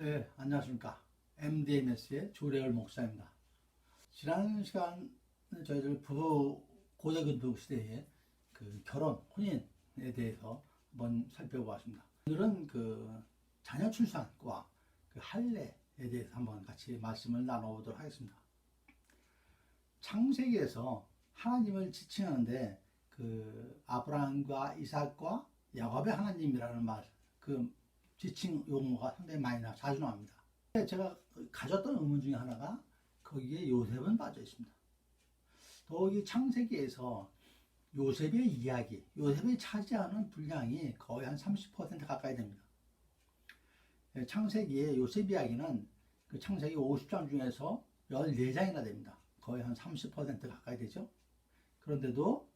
네, 안녕하십니까. MDMS의 조래열 목사입니다. 지난 시간 저희들 부부 고대근동 시대의 결혼, 혼인에 대해서 한번 살펴보았습니다. 오늘은 자녀 출산과 할례에 대해서 한번 같이 말씀을 나눠보도록 하겠습니다. 창세기에서 하나님을 지칭하는데 아브라함과 이삭과 야곱의 하나님이라는 지칭 용어가 상당히 자주 나옵니다. 제가 가졌던 의문 중에 하나가 거기에 요셉은 빠져 있습니다. 더욱이 창세기에서 요셉의 이야기, 요셉이 차지하는 분량이 거의 한 30% 가까이 됩니다. 창세기의 요셉 이야기는 창세기 50장 중에서 14장이나 됩니다. 거의 한 30% 가까이 되죠. 그런데도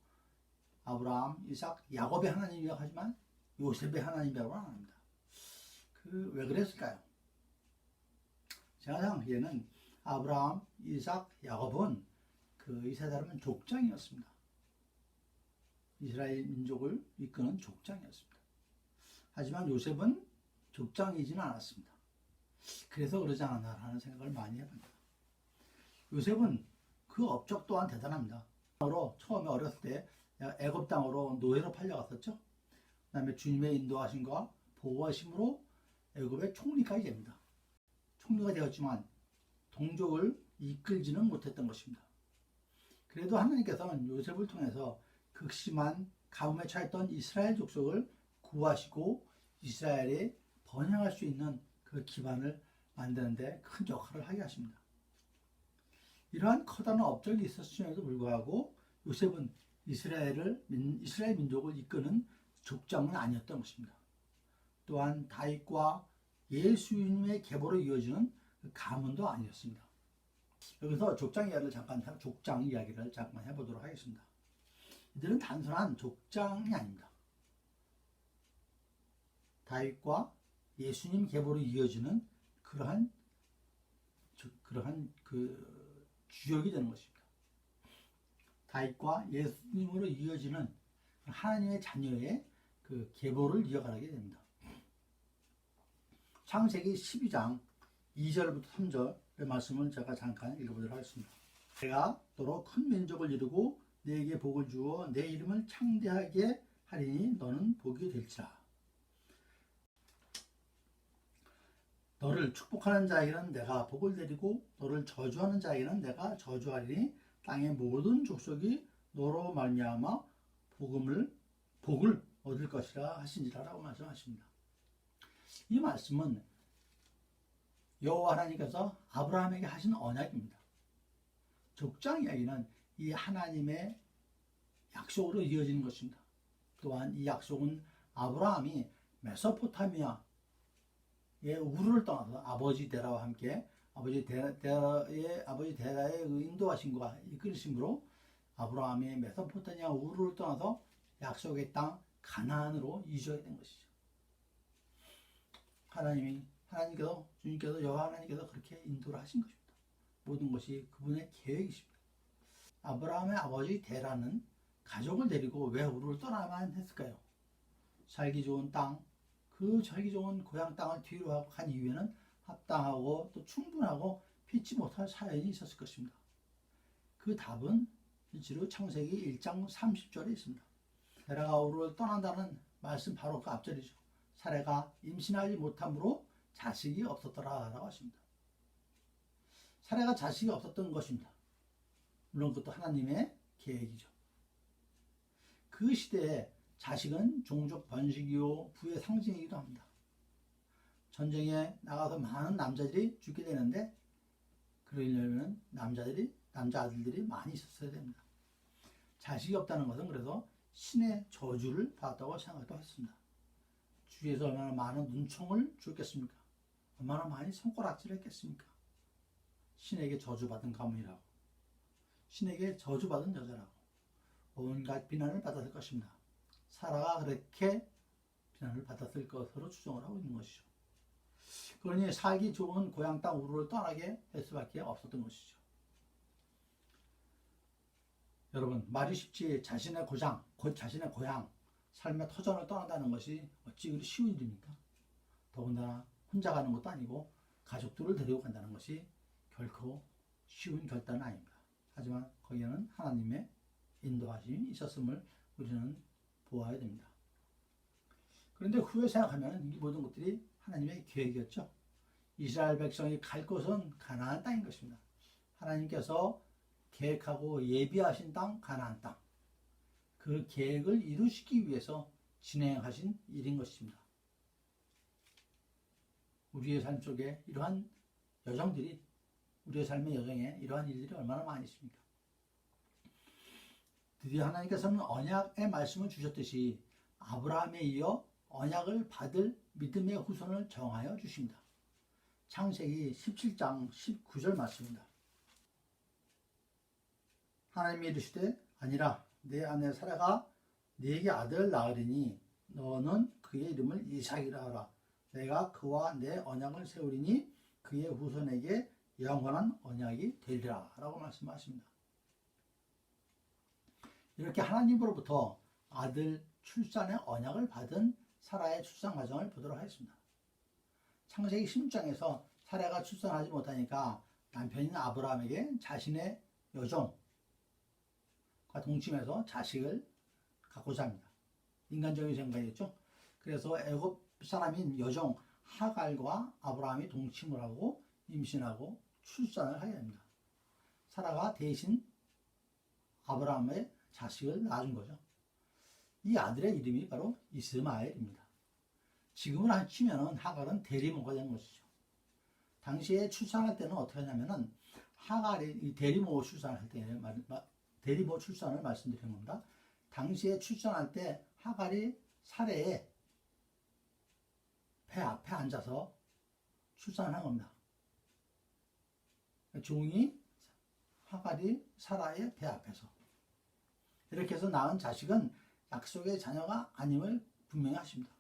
아브라함, 이삭, 야곱의 하나님이라고 하지만 요셉의 하나님이라고는 안 합니다. 왜 그랬을까요? 제가 생각하기에는 아브라함, 이삭, 야곱은 이 세 사람은 족장이었습니다. 이스라엘 민족을 이끄는 족장이었습니다. 하지만 요셉은 족장이지는 않았습니다. 그래서 그러지 않았나라는 생각을 많이 해봅니다. 요셉은 그 업적 또한 대단합니다. 처음에 어렸을 때 애굽 땅으로 노예로 팔려갔었죠. 그 다음에 주님의 인도하심과 보호하심으로 애굽의 총리까지 됩니다. 총리가 되었지만 동족을 이끌지는 못했던 것입니다. 그래도 하나님께서는 요셉을 통해서 극심한 가뭄에 처했던 이스라엘 족속을 구하시고 이스라엘에 번영할 수 있는 그 기반을 만드는데 큰 역할을 하게 하십니다. 이러한 커다란 업적이 있었음에도 불구하고 요셉은 이스라엘 민족을 이끄는 족장은 아니었던 것입니다. 또한 다윗과 예수님의 계보로 이어지는 가문도 아니었습니다. 여기서 족장 이야기를 잠깐 해보도록 하겠습니다. 이들은 단순한 족장이 아닙니다. 다윗과 예수님 계보로 이어지는 그러한 주역이 되는 것입니다. 다윗과 예수님으로 이어지는 하나님의 자녀의 계보를 이어가게 됩니다. 창세기 12장 2절부터 3절의 말씀을 제가 잠깐 읽어보도록 하겠습니다. 내가 너로 큰 민족을 이루고 네게 복을 주어 내 이름을 창대하게 하리니 너는 복이 될지라. 너를 축복하는 자에게는 내가 복을 내리고 너를 저주하는 자에게는 내가 저주하리니 땅의 모든 족속이 너로 말미암아 복을 얻을 것이라 하신지라라고 말씀하십니다. 이 말씀은 여호와 하나님께서 아브라함에게 하신 언약입니다. 족장 이야기는 이 하나님의 약속으로 이어지는 것입니다. 또한 이 약속은 아브라함이 메소포타미아의 우르를 떠나서 아버지 데라와 함께 아버지 데라의 인도하심과 이끌으심으로 아브라함이 메소포타미아 우르를 떠나서 약속의 땅 가나안으로 이주하게 된 것이죠. 주님께서 여호와 하나님께서 그렇게 인도를 하신 것입니다. 모든 것이 그분의 계획이십니다. 아브라함의 아버지 데라는 가족을 데리고 왜 우르를 떠나야만 했을까요? 살기 좋은 땅, 살기 좋은 고향 땅을 뒤로 한 이후에는 합당하고 또 충분하고 피치 못할 사연이 있었을 것입니다. 그 답은 실제로 창세기 1장 30절에 있습니다. 데라가 우르를 떠난다는 말씀 바로 그 앞절이죠. 사레가 임신하지 못함으로 자식이 없었더라 라고 하십니다. 사레가 자식이 없었던 것입니다. 물론 그것도 하나님의 계획이죠. 그 시대에 자식은 종족 번식이요 부의 상징이기도 합니다. 전쟁에 나가서 많은 남자들이 죽게 되는데 그러려면 남자 아들들이 많이 있었어야 됩니다. 자식이 없다는 것은 그래서 신의 저주를 받았다고 생각도 했습니다. 주위에서 얼마나 많은 눈총을 줬겠습니까? 얼마나 많이 손가락질을 했겠습니까? 신에게 저주받은 가문이라고, 신에게 저주받은 여자라고 온갖 비난을 받았을 것입니다. 사라가 그렇게 비난을 받았을 것으로 추정을 하고 있는 것이죠. 그러니 살기 좋은 고향 땅 우르를 떠나게 할 수밖에 없었던 것이죠. 여러분, 말이 쉽지 자신의 고향, 삶의 터전을 떠난다는 것이 어찌 그리 쉬운 일입니까? 더군다나 혼자 가는 것도 아니고 가족들을 데리고 간다는 것이 결코 쉬운 결단은 아닙니다. 하지만 거기에는 하나님의 인도하심이 있었음을 우리는 보아야 됩니다. 그런데 후에 생각하면 이 모든 것들이 하나님의 계획이었죠. 이스라엘 백성이 갈 곳은 가나안 땅인 것입니다. 하나님께서 계획하고 예비하신 땅, 가나안 땅. 그 계획을 이루시기 위해서 진행하신 일인 것입니다. 우리의 삶 속에 이러한 여정들이, 우리의 삶의 여정에 이러한 일들이 얼마나 많이 있습니까? 드디어 하나님께서는 언약의 말씀을 주셨듯이 아브라함에 이어 언약을 받을 믿음의 후손을 정하여 주십니다. 창세기 17장 19절 말씀입니다. 하나님이 이르시되 아니라 내 아내 사라가 네게 아들을 낳으리니 너는 그의 이름을 이삭이라 하라. 내가 그와 내 언약을 세우리니 그의 후손에게 영원한 언약이 되리라 라고 말씀하십니다. 이렇게 하나님으로부터 아들 출산의 언약을 받은 사라의 출산 과정을 보도록 하겠습니다. 창세기 16장에서 사라가 출산하지 못하니까 남편인 아브라함에게 자신의 여종과 동침해서 자식을 갖고자 합니다. 인간적인 생각이겠죠. 그래서 애굽 사람인 여종 하갈과 아브라함이 동침을 하고 임신하고 출산을 하게 됩니다. 사라가 대신 아브라함의 자식을 낳아준 거죠. 이 아들의 이름이 바로 이스마엘입니다. 지금을 치면은 하갈은 대리모가 된 것이죠. 당시에 출산할 때는 어떻게 하냐면은 하갈이 대리모 출산할 때 대리모 출산을 말씀드리는 겁니다. 당시에 출산할 때 하갈이 사레의 배 앞에 앉아서 출산한 겁니다. 종이 하갈이 사라의 배 앞에서 이렇게 해서 낳은 자식은 약속의 자녀가 아님을 분명히 하십니다.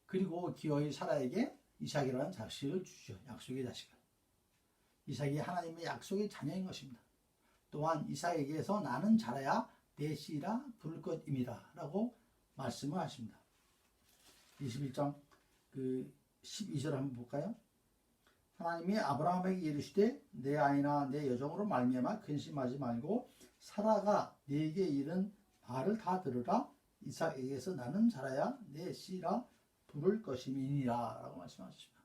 그리고 기어이 사라에게 이삭이라는 자식을 주죠. 약속의 자식을. 이삭이 하나님의 약속의 자녀인 것입니다. 또한 이삭에게서 나는 자라야 내 씨라 부를 것임이라 라고 말씀을 하십니다. 21장 12절 한번 볼까요? 하나님이 아브라함에게 이르시되 내 아이나 내 여종으로 말미암아 근심하지 말고 사라가 네게 이른 말을 다 들으라. 이삭에게서 나는 자라야 내 씨라 부를 것임이니라 라고 말씀하십니다.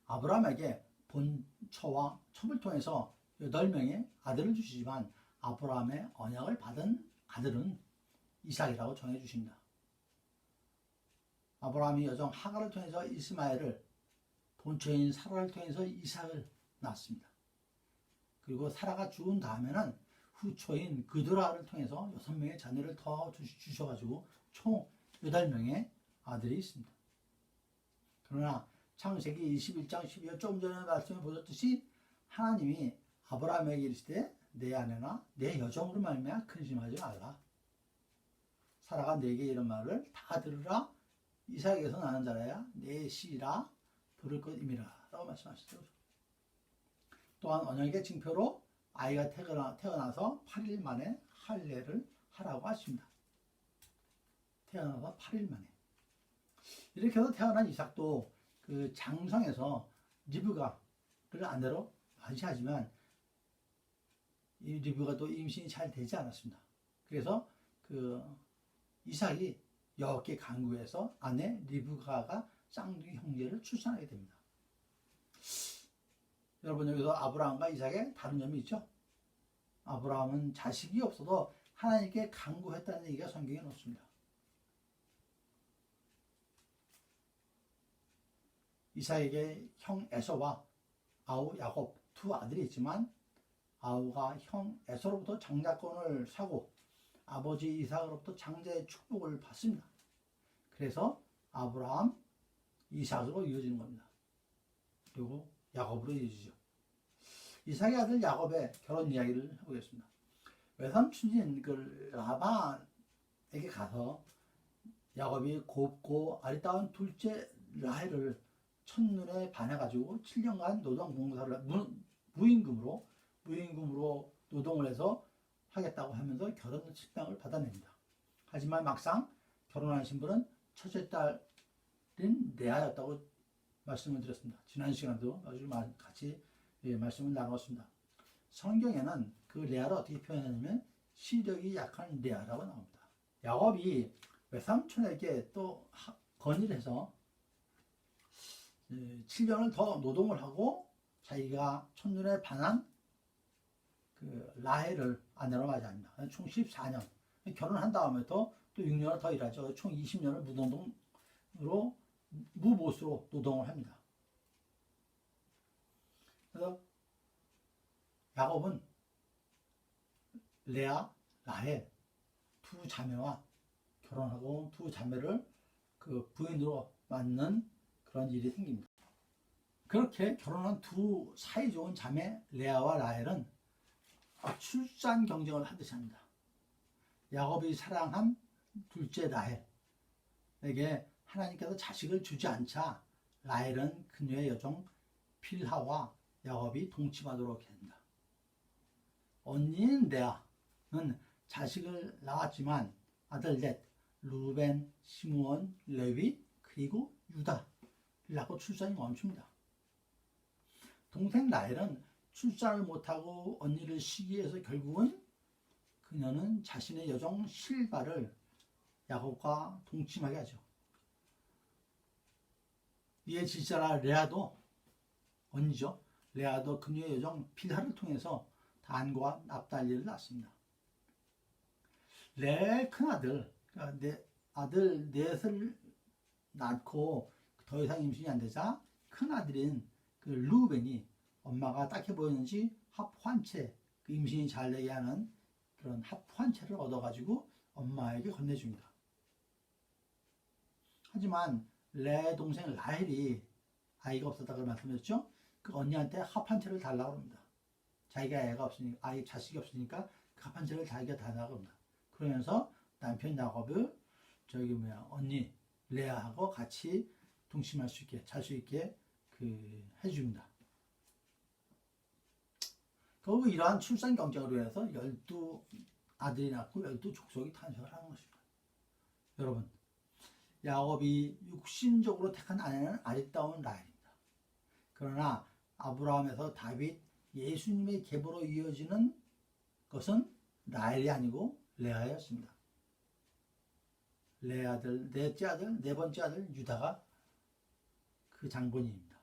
아브라함에게 본처와 첩을 통해서 8명의 아들을 주시지만 아브라함의 언약을 받은 아들은 이삭이라고 정해 주십니다. 아브라함이 여종 하갈을 통해서 이스마엘을, 본처인 사라를 통해서 이삭을 낳았습니다. 그리고 사라가 죽은 다음에는 후처인 그드라를 통해서 6명의 자녀를 더 주셔가지고 총 8명의 아들이 있습니다. 그러나 창세기 21장 12절 조금 전에 말씀해 보셨듯이 하나님이 아브라함에게 이르시되 내 아내나 내 여종으로 말미암아 근심하지 말라. 사라가 네게 이런 말을 다 들으라. 이삭에게서 나는 자라야 내 씨라 부를 것임이라 라고 말씀하시죠. 또한 언약의 징표로 아이가 태어나서 8일 만에 할례를 하라고 하십니다. 태어나서 8일 만에. 이렇게 해서 태어난 이삭도 그 장성에서 리브가를 아내로 맞이하지만 이 리브가 또 임신이 잘 되지 않았습니다. 그래서 그 이삭이 여호와께 간구해서 아내 리브가가 쌍둥이 형제를 출산하게 됩니다. 여러분 여기서 아브라함과 이삭의 다른 점이 있죠? 아브라함은 자식이 없어도 하나님께 간구했다는 얘기가 성경에 놓습니다. 이삭에게 형 에서와 아우 야곱 두 아들이 있지만 아우가 형 에서로부터 장자권을 사고 아버지 이삭으로부터 장자의 축복을 받습니다. 그래서 아브라함, 이삭으로 이어지는 겁니다. 그리고 야곱으로 이어지죠. 이삭의 아들 야곱의 결혼 이야기를 해보겠습니다. 외삼촌인 그 라반에게 가서 야곱이 곱고 아리따운 둘째 라헬을 첫눈에 반해가지고 7년간 노동 봉사를 무임금으로 노동을 해서 하겠다고 하면서 결혼 식당을 받아냅니다. 하지만 막상 결혼한 신부는 첫째 딸인 레아였다고 말씀을 드렸습니다. 지난 시간에도 아주 같이 말씀을 나눴습니다. 성경에는 그 레아를 어떻게 표현하냐면 시력이 약한 레아라고 나옵니다. 야곱이 외삼촌에게 또 건의를 해서 7년을 더 노동을 하고 자기가 첫눈에 반한 그 라헬을 아내로 맞이합니다. 총 14년. 결혼한 다음에도 또 6년을 더 일하죠. 총 20년을 무노동으로, 무보수로 노동을 합니다. 그래서 야곱은 레아, 라헬 두 자매와 결혼하고 두 자매를 그 부인으로 맞는 그런 일이 생깁니다. 그렇게 결혼한 두 사이좋은 자매 레아와 라헬은 출산 경쟁을 하듯이 합니다. 야곱이 사랑한 둘째 라헬에게 하나님께서 자식을 주지 않자 라헬은 그녀의 여종 빌하와 야곱이 동침하도록 합니다. 언니인 레아는 자식을 낳았지만 아들 넷, 루벤, 시므온, 레위 그리고 유다를 낳고 출산이 멈춥니다. 동생 라헬은 출산을 못하고 언니를 시기해서 결국은 그녀는 자신의 여종 실바를 야곱과 동침하게 하죠. 이에 지자라 레아도 언니죠. 레아도 그녀의 여종 빌하를 통해서 단과 납달리를 낳습니다. 레아의 큰아들, 그러니까 아들 넷을 낳고 더 이상 임신이 안 되자 큰아들인 그 루벤이 엄마가 딱해 보였는지 합환체, 그 임신이 잘 되게 하는 그런 합환체를 얻어가지고 엄마에게 건네줍니다. 하지만 레아의 동생 라헬이 아이가 없었다고 말씀드렸죠? 그 언니한테 합환체를 달라고 합니다. 자기가 애가 없으니까, 자식이 없으니까 그 합환체를 자기가 달라고 합니다. 그러면서 남편 야곱을 언니 레아하고 같이 동침할 수 있게, 잘 수 있게 해줍니다. 그리고 이러한 출산 경쟁으로 해서 12아들이 낳고 12족속이 탄생을 하는 것입니다. 여러분, 야곱이 육신적으로 택한 아내는 아리따운 라헬입니다. 그러나 아브라함에서 다윗, 예수님의 계보로 이어지는 것은 라헬이 아니고 레아였습니다. 레아들, 넷째 아들, 네 번째 아들 유다가 그 장본인입니다.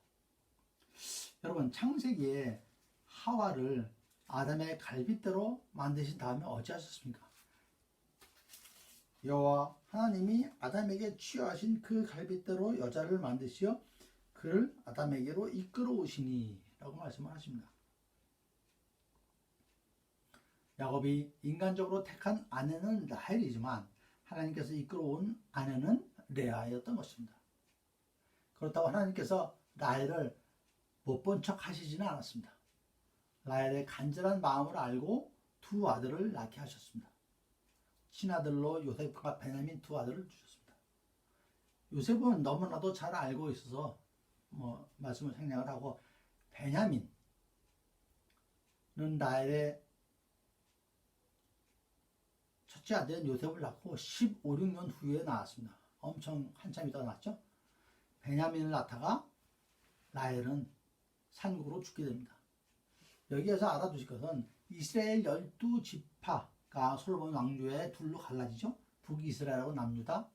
여러분, 창세기에 하와를 아담의 갈빗대로 만드신 다음에 어찌하셨습니까? 여호와 하나님이 아담에게 취하신 그 갈빗대로 여자를 만드시어 그를 아담에게로 이끌어오시니 라고 말씀을 하십니다. 야곱이 인간적으로 택한 아내는 라헬이지만 하나님께서 이끌어온 아내는 레아였던 것입니다. 그렇다고 하나님께서 라헬을 못 본 척 하시지는 않았습니다. 라헬의 간절한 마음을 알고 두 아들을 낳게 하셨습니다. 친아들로 요셉과 베냐민 두 아들을 주셨습니다. 요셉은 너무나도 잘 알고 있어서 말씀을 생략을 하고, 베냐민은 라헬의 첫째 아들인 요셉을 낳고 15, 16년 후에 낳았습니다. 엄청 한참 있다가 낳았죠. 베냐민을 낳다가 라헬은 산국으로 죽게 됩니다. 여기에서 알아두실 것은 이스라엘 12지파가 솔로몬 왕조의 둘로 갈라지죠. 북이스라엘하고 남유다.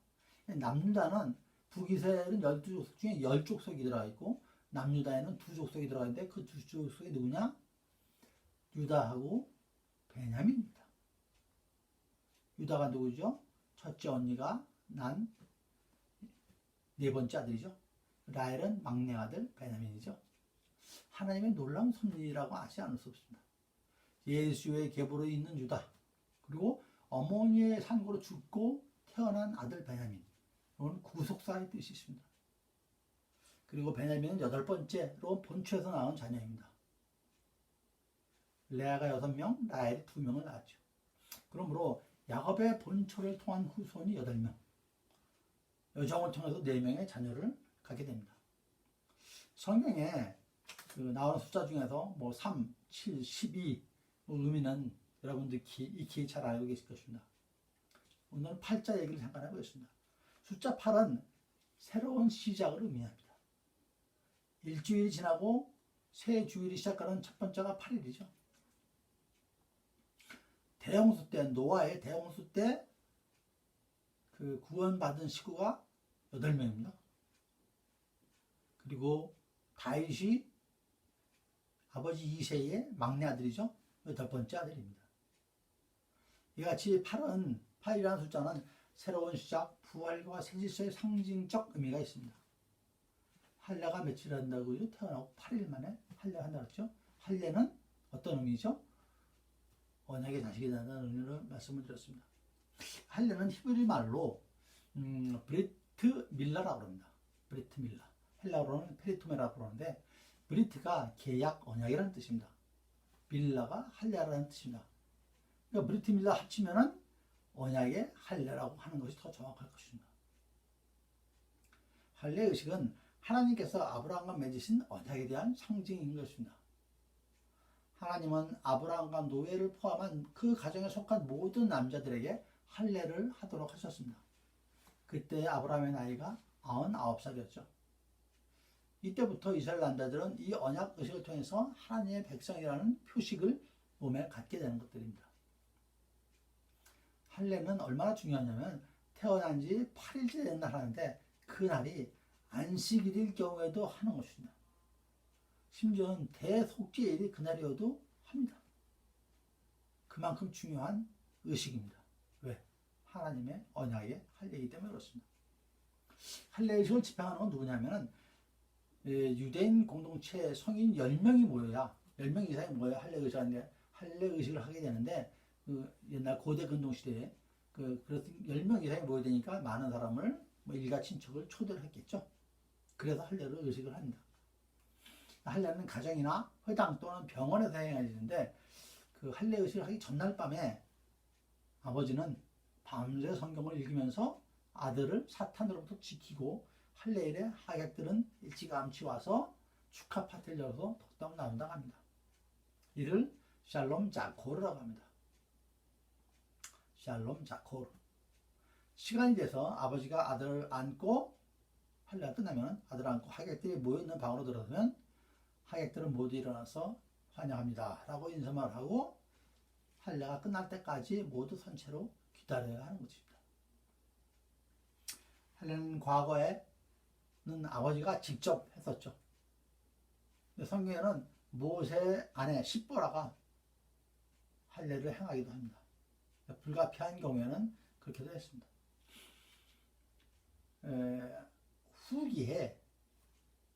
남유다는 북이스라엘은 12족속 중에 10족속이 들어가 있고 남유다에는 2족속이 들어가 있는데 그 2족속이 누구냐? 유다하고 베냐민입니다. 유다가 누구죠? 첫째 언니가 난 네 번째 아들이죠. 라헬은 막내 아들 베냐민이죠. 하나님의 놀라운 섭리라고 하지 않을 수 없습니다. 예수의 계보로 있는 유다, 그리고 어머니의 산고로 죽고 태어난 아들 베냐민, 이건 구속사의 뜻이 있습니다. 그리고 베냐민은 8번째로 본초에서 나온 자녀입니다. 레아가 6명, 라헬이 2명을 낳았죠. 그러므로 야곱의 본초를 통한 후손이 8명, 여정을 통해서 4명의 자녀를 갖게 됩니다. 성경에 나오는 숫자 중에서 3, 7, 12 의미는 여러분들 익히 잘 알고 계실 것입니다. 오늘은 팔자 얘기를 잠깐 해보겠습니다. 숫자 8은 새로운 시작을 의미합니다. 일주일이 지나고 새 주일이 시작하는 첫 번째가 8일이죠. 대홍수 때, 노아의 대홍수 때 그 구원받은 식구가 8명입니다. 그리고 다윗이 아버지 이새의 막내 아들이죠. 8번째 아들입니다. 이같이 8이라는 숫자는 새로운 시작, 부활과 새 질서의 상징적 의미가 있습니다. 할례가 며칠 한다고요? 태어나고 8일 만에 할례 한다고 했죠. 할례는 어떤 의미죠? 언약의 자식이 된다는 의미로 말씀을 드렸습니다. 할례는 히브리 말로 브리트 밀라라고 합니다. 브리트 밀라. 헬라어로는 페리토메라고 그러는데 브리트가 계약, 언약이라는 뜻입니다. 밀라가 할례라는 뜻입니다. 그러니까 브리트 밀라 합치면은 언약의 할례라고 하는 것이 더 정확할 것입니다. 할례 의식은 하나님께서 아브라함과 맺으신 언약에 대한 상징인 것입니다. 하나님은 아브라함과 노예를 포함한 그 가정에 속한 모든 남자들에게 할례를 하도록 하셨습니다. 그때 아브라함의 나이가 99살이었죠. 이때부터 이스라엘 남자들은 이 언약 의식을 통해서 하나님의 백성이라는 표식을 몸에 갖게 되는 것들입니다. 할례는 얼마나 중요하냐면 태어난 지 8일째 된 날 하는데 그 날이 안식일일 경우에도 하는 것입니다. 심지어는 대속죄일이 그날이어도 합니다. 그만큼 중요한 의식입니다. 왜? 하나님의 언약의 할례이기 때문에 그렇습니다. 할례 의식을 집행하는 건 누구냐면 유대인 공동체 성인 10명이 모여야 10명 이상이 모여야 할례 의식을 하게 되는데 옛날 고대 근동 시대에 그래서 10명 이상이 모여야 되니까 많은 사람을 일가 친척을 초대를 했겠죠. 그래서 할례를 의식을 합니다. 할례는 가정이나 회당 또는 병원에서 행해지는데 그 할례 의식을 하기 전날 밤에 아버지는 밤새 성경을 읽으면서 아들을 사탄으로부터 지키고 할례일에 하객들은 일찌감치 와서 축하 파티를 열어서 덕담 나눈다고 합니다. 이를 샬롬 자코르라고 합니다. 샬롬 자코르. 시간이 돼서 아버지가 아들을 안고 할례가 끝나면 아들을 안고 하객들이 모여있는 방으로 들어서면 하객들은 모두 일어나서 환영합니다 라고 인사말 하고 할례가 끝날 때까지 모두 선체로 기다려야 하는 것입니다. 할례는 과거에는 아버지가 직접 했었죠. 성경에는 모세 아내 십보라가 할례를 행하기도 합니다. 불가피한 경우에는 그렇게도 했습니다. 후기에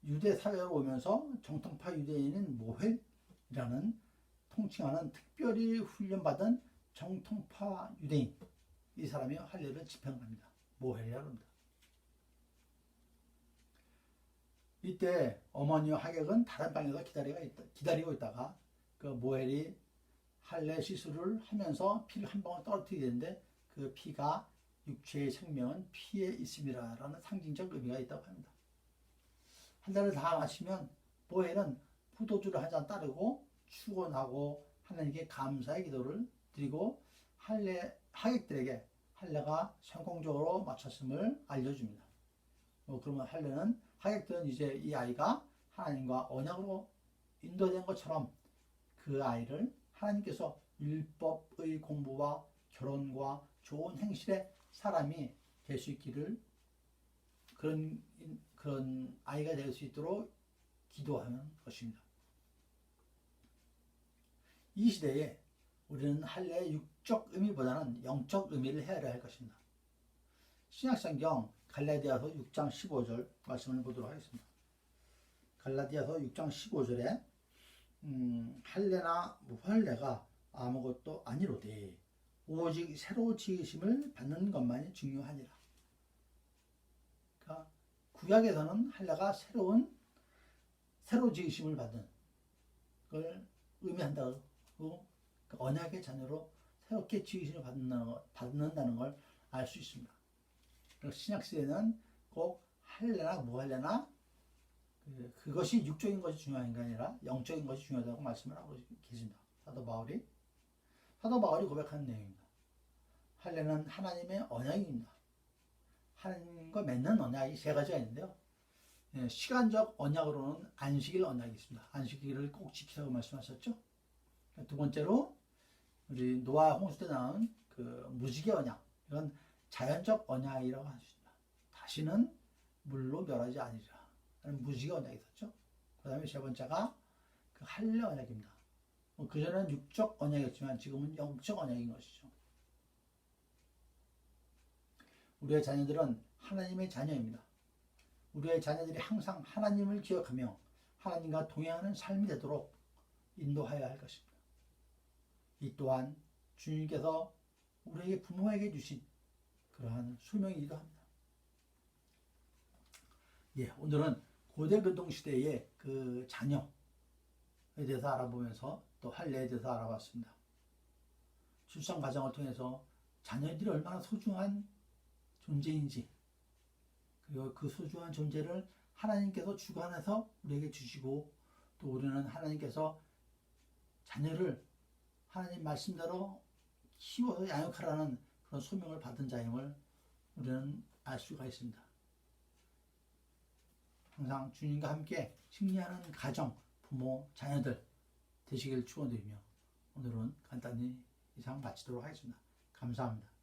유대 사회로 오면서 정통파 유대인인 모헬이라는 통칭하는 특별히 훈련받은 정통파 유대인, 이 사람이 할례를 집행합니다. 모헬이라고 합니다. 이때 어머니와 하객은 다른 방에서 기다리고 있다가 그 모헬이 할례 시술을 하면서 피를 한 방울 떨어뜨리게 되는데 그 피가 육체의 생명은 피에 있음이라 라는 상징적 의미가 있다고 합니다. 할례를 다 마치면 모헬은 포도주를 한 잔 따르고 축원하고 하나님께 감사의 기도를 드리고 하객들에게 할례가 성공적으로 마쳤음을 알려줍니다. 그러면 할례는 하객들은 이제 이 아이가 하나님과 언약으로 인도된 것처럼 그 아이를 하나님께서 율법의 공부와 결혼과 좋은 행실의 사람이 될 수 있기를 그런 아이가 될 수 있도록 기도하는 것입니다. 이 시대에 우리는 할례의 육적 의미보다는 영적 의미를 헤아려야 할 것입니다. 신약성경 갈라디아서 6장 15절 말씀을 보도록 하겠습니다. 갈라디아서 6장 15절에 할례나 무할례가 아무것도 아니로되 오직 새로 지으심을 받는 것만이 중요하니라. 그러니까 구약에서는 할례가 새로 지으심을 받는 걸 의미한다고, 언약의 자녀로 새롭게 지으심을 받는다는 걸 알 수 있습니다. 신약시대는 꼭 할례나 무할례나 그것이 육적인 것이 중요한 게 아니라 영적인 것이 중요하다고 말씀을 하고 계십니다. 사도 바울이 고백하는 내용입니다. 할례는 하나님의 언약입니다. 하나님과 맺는 언약이 세 가지가 있는데요. 예, 시간적 언약으로는 안식일 언약이 있습니다. 안식일을 꼭 지키라고 말씀하셨죠. 두 번째로 우리 노아 홍수 때 나온 그 무지개 언약, 이건 자연적 언약이라고 하십니다. 다시는 물로 멸하지 아니리라 라는 무지개 언약이 있었죠. 그 다음에 세 번째가 그 할례 언약입니다. 그전에는 육적 언약이었지만 지금은 영적 언약인 것이죠. 우리의 자녀들은 하나님의 자녀입니다. 우리의 자녀들이 항상 하나님을 기억하며 하나님과 동행하는 삶이 되도록 인도하여야 할 것입니다. 이 또한 주님께서 우리에게 부모에게 주신 그러한 소명이기도 합니다. 예, 오늘은 고대 교동 시대의 그 자녀에 대해서 알아보면서 또 할례에 대해서 알아봤습니다. 출산 과정을 통해서 자녀들이 얼마나 소중한 존재인지, 그리고 그 소중한 존재를 하나님께서 주관해서 우리에게 주시고, 또 우리는 하나님께서 자녀를 하나님 말씀대로 키워서 양육하라는 그런 소명을 받은 자임을 우리는 알 수가 있습니다. 항상 주님과 함께 승리하는 가정, 부모, 자녀들 되시길 축원드리며 오늘은 간단히 이상 마치도록 하겠습니다. 감사합니다.